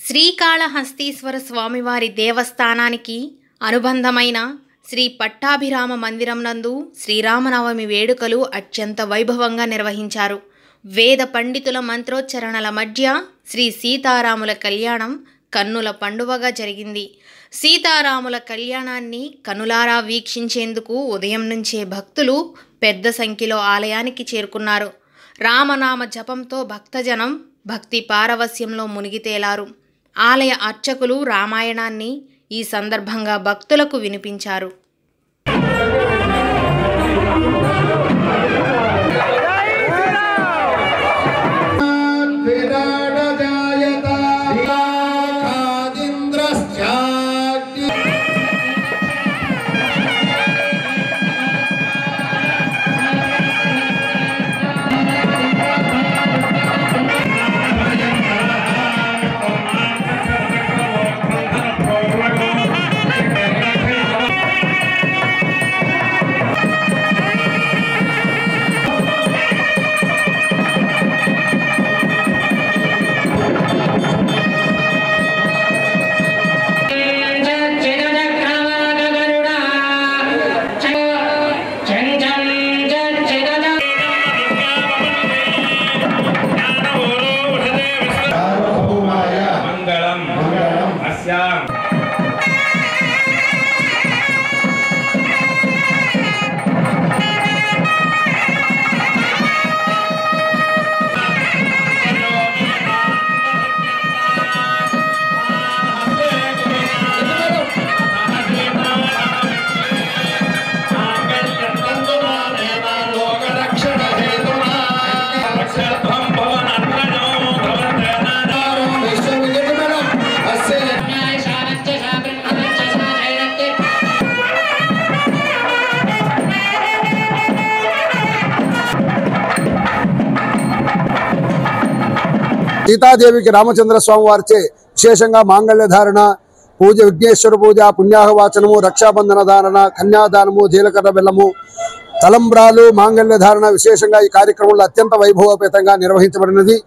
శ్రీకాళహస్తీశ్వర స్వామివారి దేవస్థానానికి అనుబంధమైన శ్రీ పట్టాభిరామ మందిరం నందు శ్రీరామనవమి వేడుకలు అత్యంత వైభవంగా నిర్వహించారు. వేద పండితుల మంత్రోచ్చరణల మధ్య శ్రీ సీతారాముల కళ్యాణం కన్నుల పండువగా జరిగింది. సీతారాముల కళ్యాణాన్ని కనులారా వీక్షించేందుకు ఉదయం నుంచే భక్తులు పెద్ద సంఖ్యలో ఆలయానికి చేరుకున్నారు. రామనామ జపంతో భక్తజనం భక్తి పారవస్యంలో మునిగితేలారు. ఆలయ అర్చకులు రామాయణాన్ని ఈ సందర్భంగా భక్తులకు వినిపించారు. సీతాదేవికి రామచంద్ర స్వామి వారిచే విశేషంగా మాంగళ్య ధారణ, పూజ, విఘ్నేశ్వర పూజ, పుణ్యాహవాచనము, రక్షాబంధన ధారణ, కన్యాదానము, జీలకర్ర బెల్లము, తలంబ్రాలు, మాంగళ్య ధారణ విశేషంగా ఈ కార్యక్రమంలో అత్యంత వైభవోపేతంగా నిర్వహించబడినది.